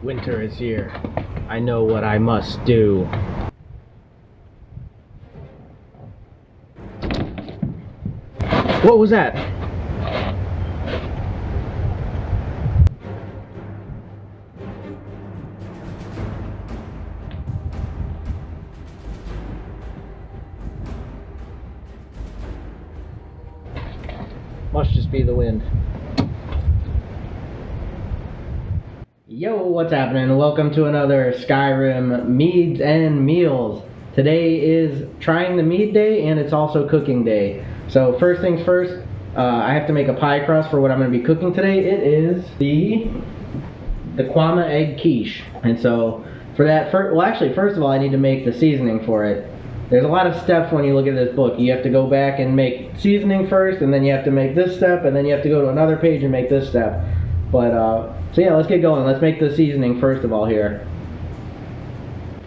Winter is here. I know what I must do. What was that? Must just be the wind. Yo, what's happening? Welcome to another Skyrim Meads and Meals. Today is trying the mead day and it's also cooking day. So first things first, I have to make a pie crust for what I'm going to be cooking today. It is the Kwama egg quiche. And so for that, first of all, I need to make the seasoning for it. There's a lot of steps when you look at this book. You have to go back and make seasoning first, and then you have to make this step, and then you have to go to another page and make this step. But, so yeah, let's get going. Let's make the seasoning first of all here.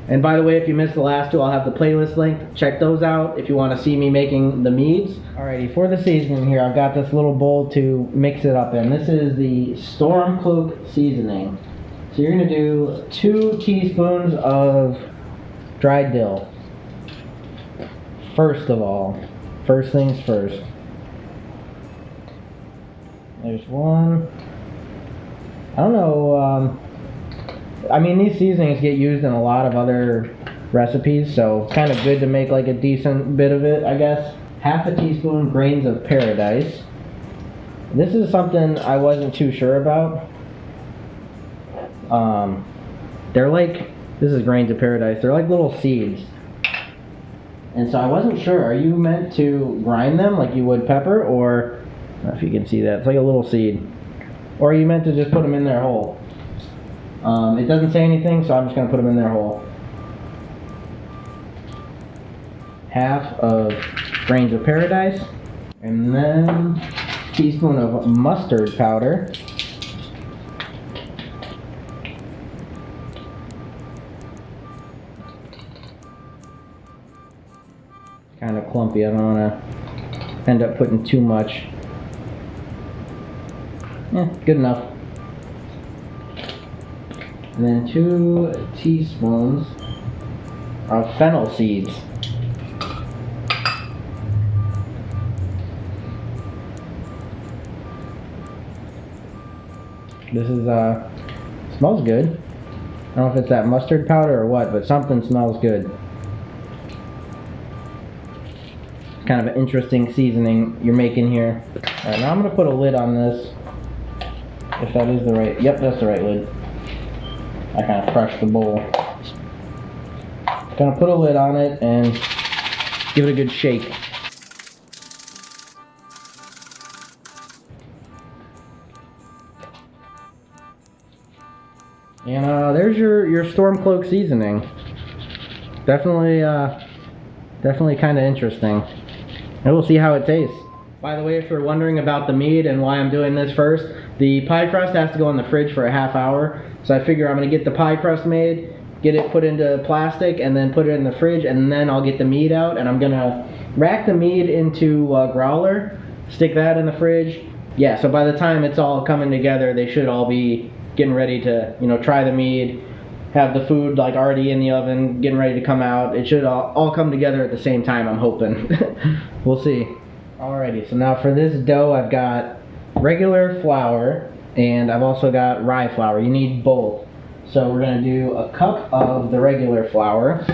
And by the way, if you missed the last two, I'll have the playlist linked. Check those out if you want to see me making the meads. Alrighty, for the seasoning here, I've got this little bowl to mix it up in. This is the Stormcloak seasoning. So you're going to do 2 teaspoons of dried dill. First of all, first things first. There's one. I don't know, I mean, these seasonings get used in a lot of other recipes, so it's kind of good to make like a decent bit of it, I guess. Half a teaspoon grains of paradise. This is something I wasn't too sure about. They're like, this is grains of paradise, they're like little seeds. And so I wasn't sure, are you meant to grind them like you would pepper, or, I don't know if you can see that, it's like a little seed. Or are you meant to just put them in there whole? It doesn't say anything, so I'm just going to put them in there whole. Half of grains of paradise, and then a teaspoon of mustard powder. Kind of clumpy, I don't want to end up putting too much. Good enough. And then 2 teaspoons of fennel seeds. This is, smells good. I don't know if it's that mustard powder or what, but something smells good. Kind of an interesting seasoning you're making here. Alright, now I'm going to put a lid on this. If that is the right, yep, that's the right lid. I kind of crushed the bowl. Gonna put a lid on it and give it a good shake. And there's your Stormcloak seasoning. Definitely kind of interesting. And we'll see how it tastes. By the way, if you're wondering about the mead and why I'm doing this first, the pie crust has to go in the fridge for a half hour. So I figure I'm going to get the pie crust made, get it put into plastic, and then put it in the fridge, and then I'll get the mead out, and I'm going to rack the mead into a growler, stick that in the fridge. Yeah, so by the time it's all coming together, they should all be getting ready to, you know, try the mead, have the food like already in the oven, getting ready to come out. It should all come together at the same time, I'm hoping. We'll see. Alrighty, so now for this dough, I've got regular flour, and I've also got rye flour. You need both. So we're going to do a cup of the regular flour.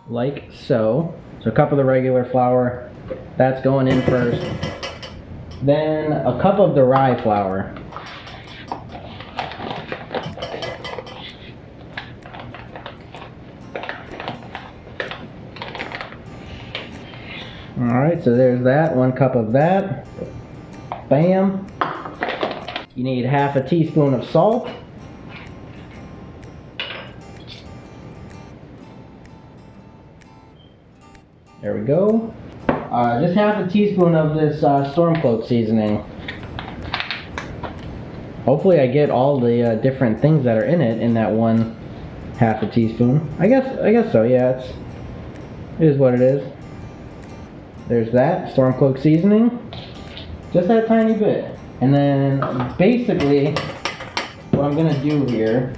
Like so. So a cup of the regular flour, that's going in first. Then a cup of the rye flour. Alright, so there's that, 1 cup of that. Bam. You need half a teaspoon of salt. There we go. Just half a teaspoon of this Stormcloak seasoning. Hopefully I get all the different things that are in it in that 1/2 teaspoon. I guess so, yeah, it is what it is. There's that, Stormcloak seasoning. Just that tiny bit. And then basically what I'm gonna do here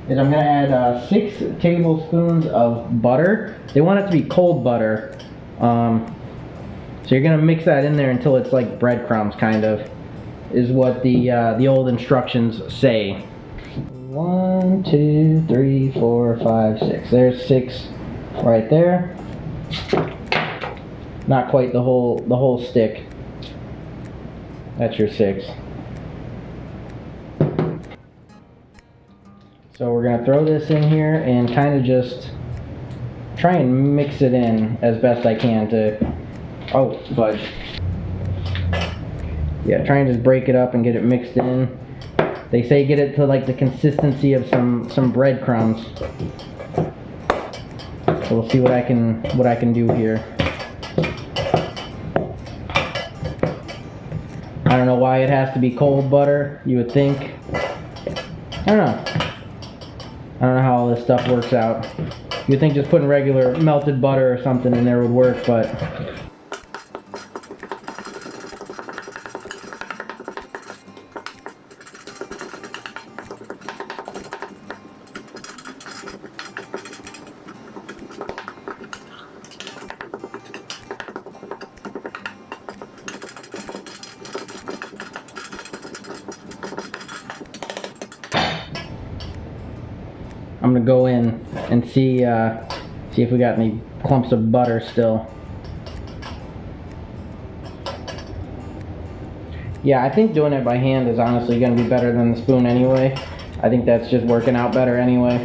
is I'm gonna add 6 tablespoons of butter. They want it to be cold butter. So you're gonna mix that in there until it's like breadcrumbs, kind of, is what the old instructions say. 1, 2, 3, 4, 5, 6. There's 6 right there. Not quite the whole stick. That's your 6. So we're gonna throw this in here and kind of just try and mix it in as best I can to, oh, fudge. Yeah, try and just break it up and get it mixed in. They say get it to like the consistency of some breadcrumbs. So we'll see what I can do here. I don't know why it has to be cold butter, you would think. I don't know. I don't know how all this stuff works out. You'd think just putting regular melted butter or something in there would work, but I'm gonna go in and see if we got any clumps of butter still. Yeah, I think doing it by hand is honestly gonna be better than the spoon anyway. I think that's just working out better anyway.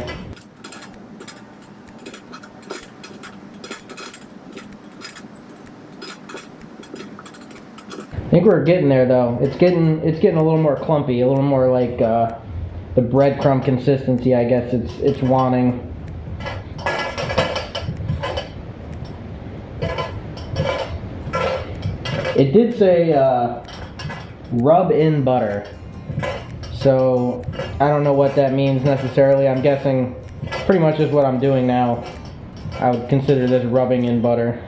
I think we're getting there though. It's getting a little more clumpy, a little more like the breadcrumb consistency, I guess it's wanting. It did say rub in butter, so I don't know what that means necessarily. I'm guessing pretty much is what I'm doing now. I would consider this rubbing in butter.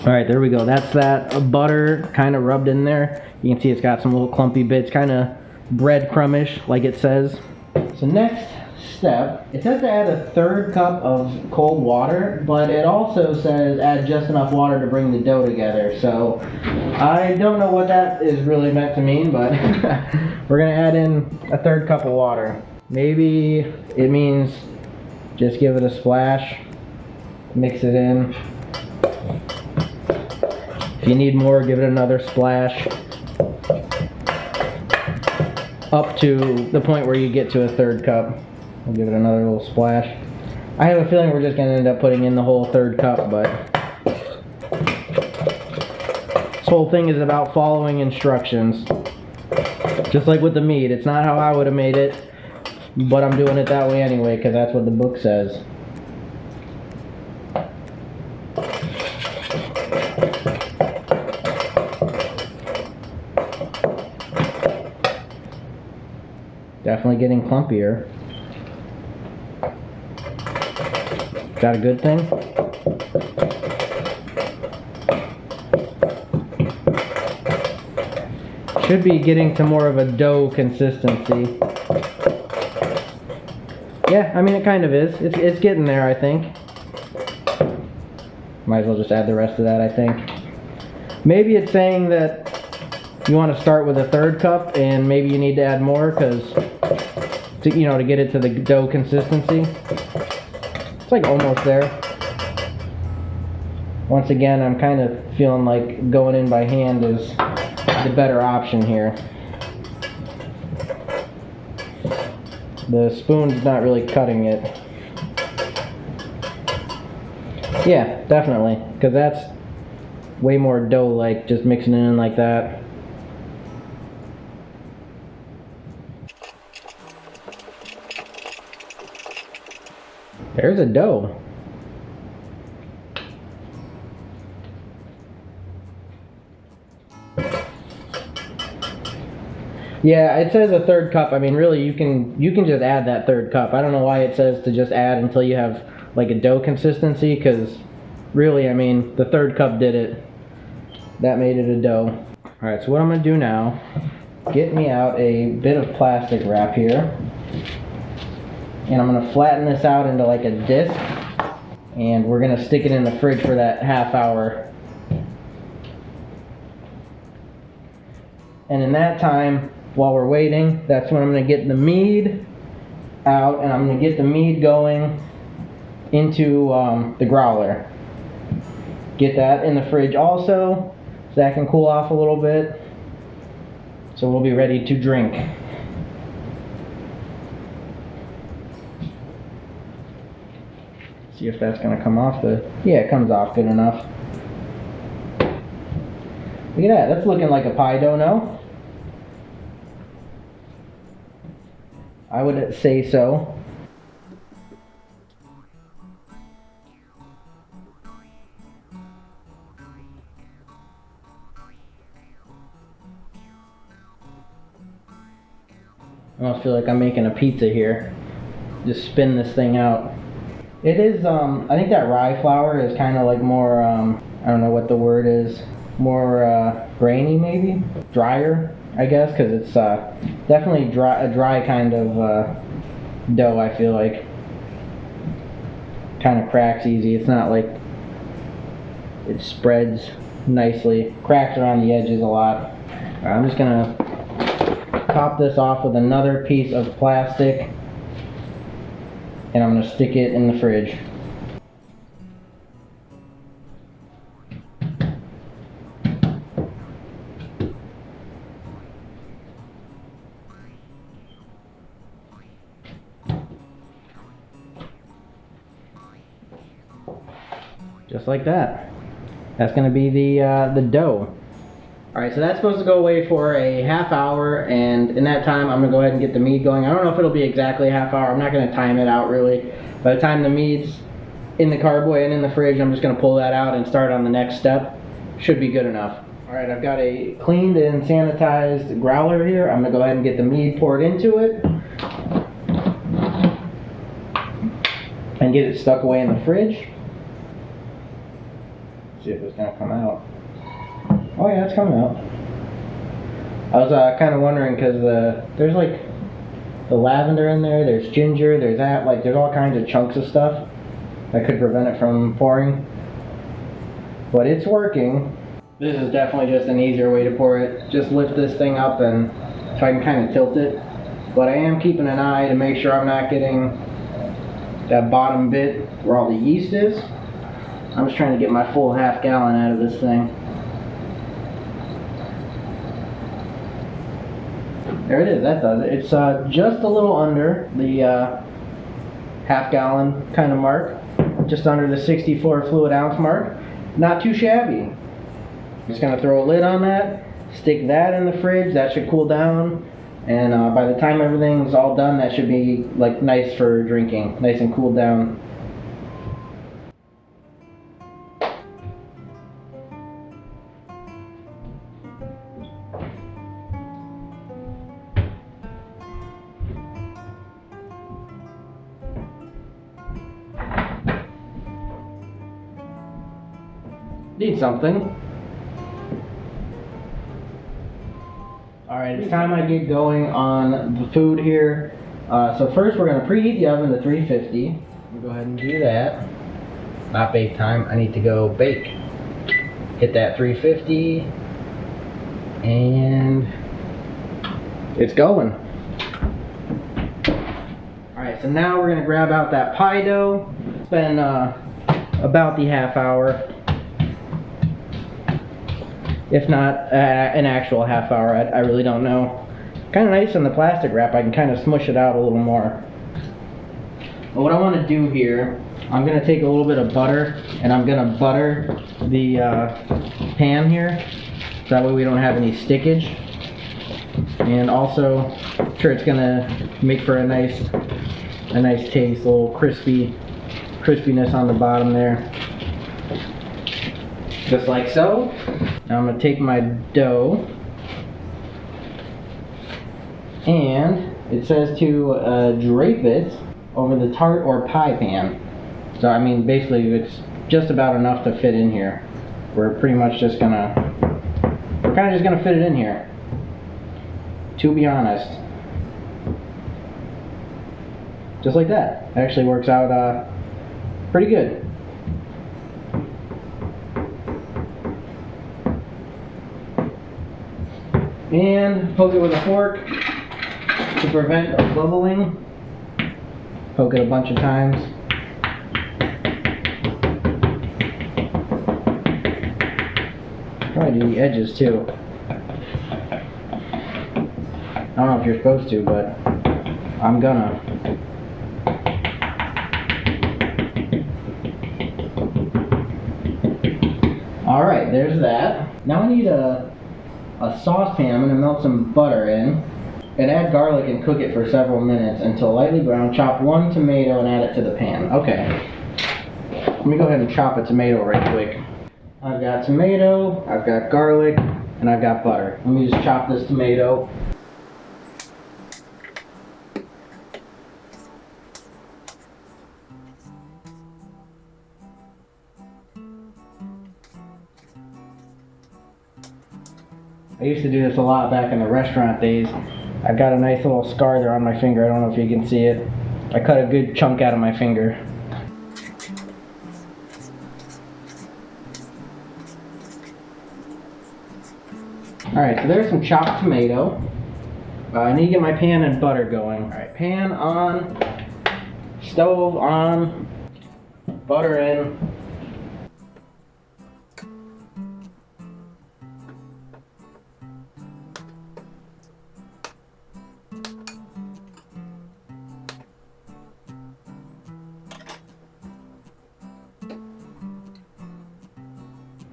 Alright, there we go. That's that butter kind of rubbed in there. You can see it's got some little clumpy bits, kind of breadcrumbish, like it says. So next step, it says to add a 1/3 cup of cold water, but it also says add just enough water to bring the dough together. So I don't know what that is really meant to mean, but we're going to add in a 1/3 cup of water. Maybe it means just give it a splash, mix it in. If you need more, give it another splash. Up to the point where you get to a 1/3 cup. We'll give it another little splash. I have a feeling we're just going to end up putting in the whole 1/3 cup, but this whole thing is about following instructions. Just like with the meat. It's not how I would have made it, but I'm doing it that way anyway because that's what the book says. Definitely getting clumpier. Is that a good thing? Should be getting to more of a dough consistency. Yeah, I mean it kind of is. It's getting there, I think. Might as well just add the rest of that, I think. Maybe it's saying that you want to start with a 1/3 cup and maybe you need to add more because to get it to the dough consistency. It's like almost there. Once again, I'm kind of feeling like going in by hand is the better option here. The spoon's not really cutting it. Yeah, definitely, because that's way more dough-like, just mixing it in like that. There's a dough. Yeah, it says a third cup. I mean, really, you can just add that third cup. I don't know why it says to just add until you have like a dough consistency, because really, I mean, the third cup did it. That made it a dough. All right, so what I'm gonna do now, get me out a bit of plastic wrap here, and I'm gonna flatten this out into like a disc, and we're gonna stick it in the fridge for that half hour. And in that time, while we're waiting, that's when I'm going to get the mead out, and I'm going to get the mead going into the growler. Get that in the fridge also, so that can cool off a little bit, so we'll be ready to drink. See if that's going to come off yeah, it comes off good enough. Look at that, that's looking like a pie dough, no? I would say so. I almost feel like I'm making a pizza here. Just spin this thing out. It is, I think that rye flour is kind of like more, I don't know what the word is, more grainy maybe? Drier, I guess, because it's definitely a dry kind of dough, I feel like. Kind of cracks easy. It's not like it spreads nicely. Cracks around the edges a lot. Alright, I'm just going to top this off with another piece of plastic, and I'm going to stick it in the fridge. Just like that. That's going to be the dough. Alright, so that's supposed to go away for a half hour, and in that time I'm going to go ahead and get the mead going. I don't know if it'll be exactly a half hour. I'm not going to time it out really. By the time the mead's in the carboy and in the fridge, I'm just going to pull that out and start on the next step. Should be good enough. Alright, I've got a cleaned and sanitized growler here. I'm going to go ahead and get the mead poured into it and get it stuck away in the fridge. See if it's gonna come out. Oh yeah, it's coming out. I was kind of wondering because there's like the lavender in there, there's ginger, there's that, like there's all kinds of chunks of stuff that could prevent it from pouring. But it's working. This is definitely just an easier way to pour it. Just lift this thing up and so I can kind of tilt it. But I am keeping an eye to make sure I'm not getting that bottom bit where all the yeast is. I'm just trying to get my full half gallon out of this thing. There it is, that does it. It's just a little under the half gallon kind of mark. Just under the 64 fluid ounce mark. Not too shabby. Just going to throw a lid on that, stick that in the fridge, that should cool down. And by the time everything's all done, that should be like nice for drinking, nice and cooled down. Need something. Alright, it's time I get going on the food here. So first we're going to preheat the oven to 350. We'll go ahead and do that. Not bake time, I need to go bake. Hit that 350 and it's going. Alright, so now we're going to grab out that pie dough. It's been about the half hour. If not an actual half hour, I really don't know. Kind of nice in the plastic wrap, I can kind of smush it out a little more. But what I want to do here, I'm going to take a little bit of butter, and I'm going to butter the pan here, so that way we don't have any stickage. And also, I'm sure it's going to make for a nice a nice taste, a little crispiness on the bottom there. Just like so. Now I'm going to take my dough, and it says to drape it over the tart or pie pan. So I mean, basically it's just about enough to fit in here. We're kind of just gonna fit it in here, to be honest. Just like that. It actually works out pretty good. And poke it with a fork to prevent bubbling. Poke it a bunch of times. Probably do the edges too. I don't know if you're supposed to, but I'm gonna. Alright, there's that. Now I need a saucepan. I'm gonna melt some butter in and add garlic and cook it for several minutes until lightly brown. Chop 1 tomato and add it to the pan. Okay. Let me go ahead and chop a tomato right quick. I've got tomato, I've got garlic, and I've got butter. Let me just chop this tomato. I used to do this a lot back in the restaurant days. I've got a nice little scar there on my finger. I don't know if you can see it. I cut a good chunk out of my finger. Alright, so there's some chopped tomato. I need to get my pan and butter going. Alright, pan on, stove on, butter in.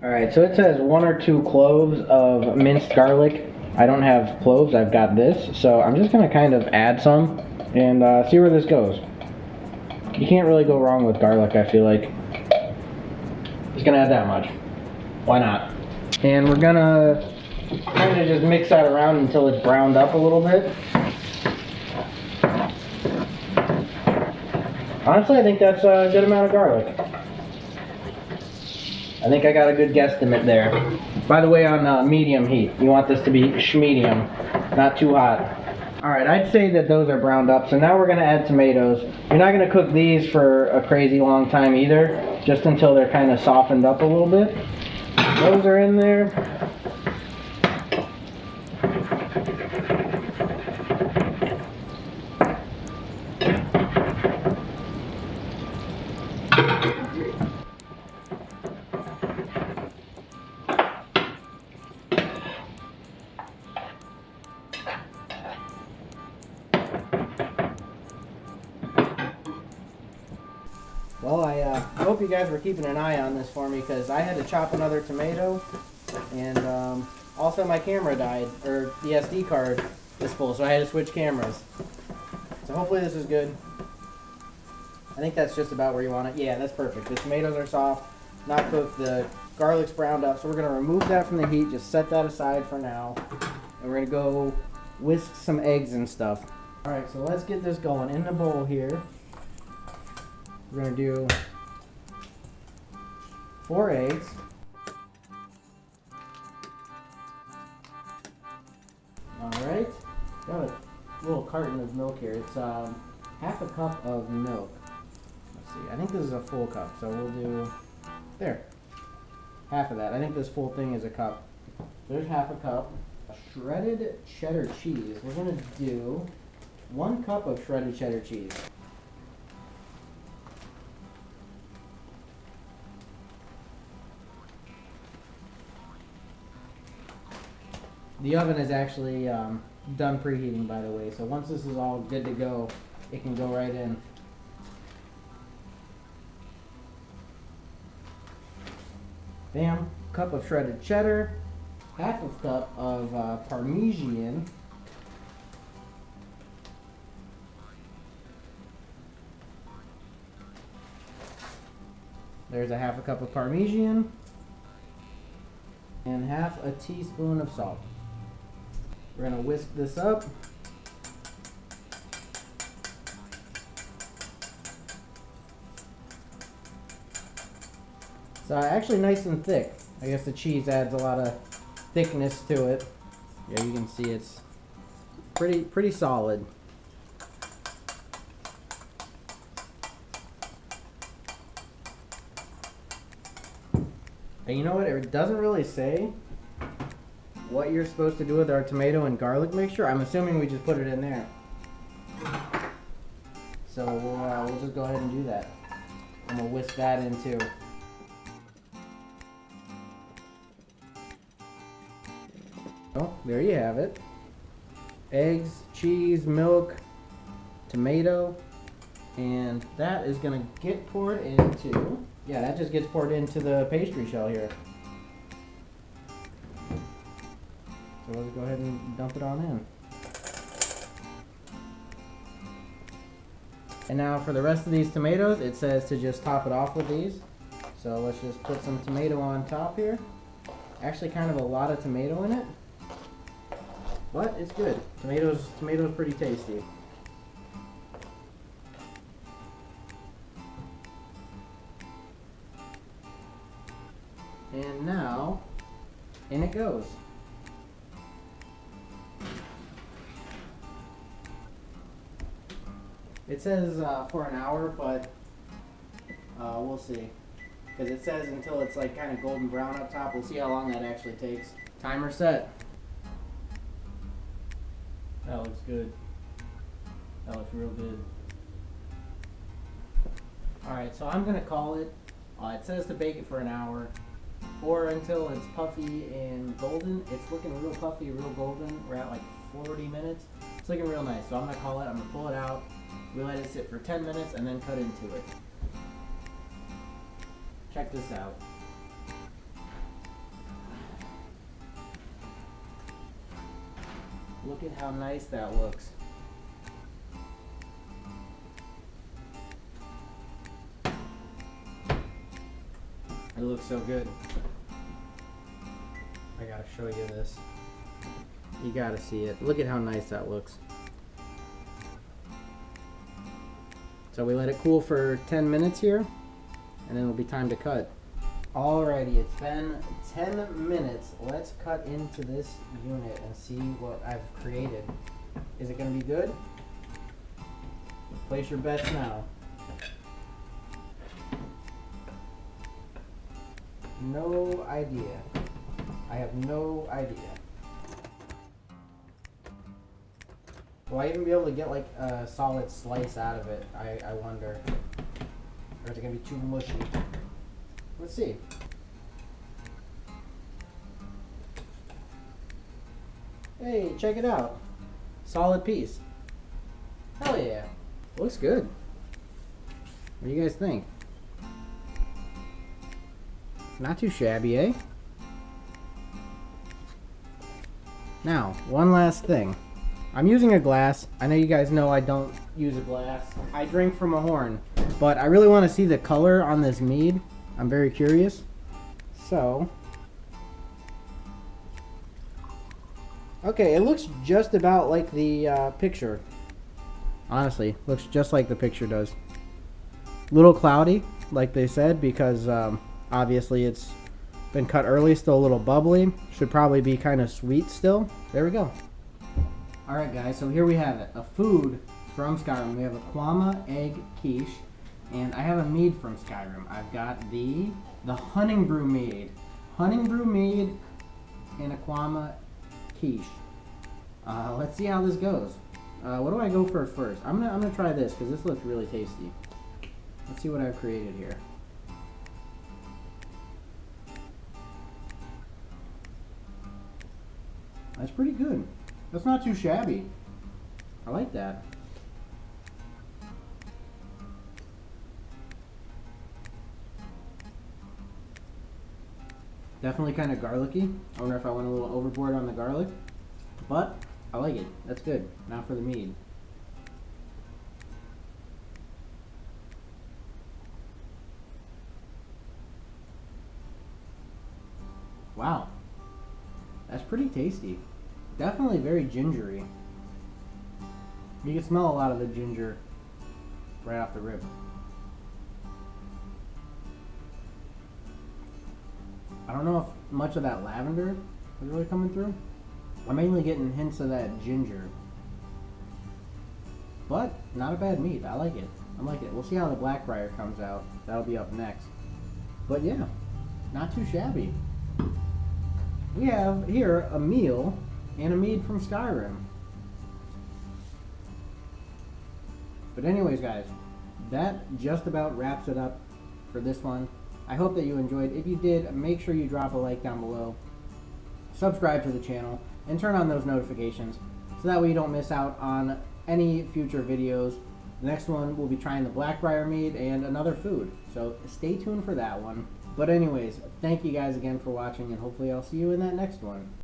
Alright, so it says 1 or 2 cloves of minced garlic. I don't have cloves, I've got this. So I'm just going to kind of add some and see where this goes. You can't really go wrong with garlic, I feel like. Just going to add that much. Why not? And we're going to kind of just mix that around until it's browned up a little bit. Honestly, I think that's a good amount of garlic. I think I got a good guesstimate there. By the way, on medium heat. You want this to be schmedium, not too hot. Alright, I'd say that those are browned up, so now we're going to add tomatoes. You're not going to cook these for a crazy long time either, just until they're kind of softened up a little bit. Those are in there. Well, I hope you guys were keeping an eye on this for me, because I had to chop another tomato, and also my camera died, or the SD card is full, so I had to switch cameras. So hopefully this is good. I think that's just about where you want it. Yeah, that's perfect. The tomatoes are soft, not cooked, the garlic's browned up, so we're going to remove that from the heat, just set that aside for now, and we're going to go whisk some eggs and stuff. Alright, so let's get this going. In the bowl here, we're going to do 4 eggs. Alright, got a little carton of milk here. It's half a cup of milk. Let's see, I think this is a full cup, so we'll do, there, half of that. I think this full thing is a cup. There's half a cup. Shredded cheddar cheese. We're going to do 1 cup of shredded cheddar cheese. The oven is actually done preheating, by the way, so once this is all good to go, it can go right in. Bam, cup of shredded cheddar, half a cup of Parmesan, There's a half a cup of Parmesan and half a teaspoon of salt. We're gonna whisk this up. So actually nice and thick. I guess the cheese adds a lot of thickness to it. Yeah, you can see it's pretty solid. And you know what? It doesn't really say what you're supposed to do with our tomato and garlic mixture. I'm assuming we just put it in there. So we'll just go ahead and do that. And we'll whisk that in too. Oh, there you have it. Eggs, cheese, milk, tomato, and that is gonna get poured into, yeah, that just gets poured into the pastry shell here. So let's go ahead and dump it on in. And now for the rest of these tomatoes, it says to just top it off with these. So let's just put some tomato on top here. Actually kind of a lot of tomato in it. But it's good. Tomatoes pretty tasty. And now, in it goes. It says for an hour, but we'll see. Because it says until it's like kind of golden brown up top. We'll see how long that actually takes. Timer set. That looks good. That looks real good. Alright, so I'm gonna call it. It says to bake it for an hour or until it's puffy and golden. It's looking real puffy, real golden. We're at like 40 minutes. It's looking real nice. So I'm gonna call it. I'm gonna pull it out. We let it sit for 10 minutes and then cut into it. Check this out. Look at how nice that looks. It looks so good. I gotta show you this. You gotta see it. Look at how nice that looks. So we let it cool for 10 minutes here, and then it'll be time to cut. Alrighty, it's been 10 minutes. Let's cut into this unit and see what I've created. Is it gonna be good? Place your bets now. No idea. I have no idea. Will I even be able to get like a solid slice out of it? I wonder. Or is it gonna be too mushy? Let's see. Hey, check it out. Solid piece. Hell yeah. Looks good. What do you guys think? Not too shabby, eh? Now, one last thing. I'm using a glass. I know you guys know I don't use a glass. I drink from a horn. But I really want to see the color on this mead. I'm very curious. So. Okay, it looks just about like the picture. Honestly, looks just like the picture does. Little cloudy, like they said, because obviously it's been cut early, still a little bubbly. Should probably be kind of sweet still. There we go. Alright guys, so here we have it. A food from Skyrim. We have a Kwama egg quiche. And I have a mead from Skyrim. I've got the Hunting Brew mead. Hunting Brew mead and a Kwama quiche. Let's see how this goes. What do I go for first? I'm gonna try this because this looks really tasty. Let's see what I've created here. That's pretty good. That's not too shabby. I like that. Definitely kind of garlicky. I wonder if I went a little overboard on the garlic. But I like it. That's good. Now for the mead. Wow. That's pretty tasty. Definitely very gingery. You can smell a lot of the ginger right off the rib. I don't know if much of that lavender is really coming through. I'm mainly getting hints of that ginger. But, not a bad meat. I like it. I like it. We'll see how the Blackbriar comes out. That'll be up next. But yeah, not too shabby. We have here a meal and a mead from Skyrim. But anyways, guys, that just about wraps it up for this one. I hope that you enjoyed. If you did, make sure you drop a like down below. Subscribe to the channel and turn on those notifications so that way you don't miss out on any future videos. The next one we'll be trying the Blackbriar mead and another food, so stay tuned for that one. But anyways, thank you guys again for watching, and hopefully I'll see you in that next one.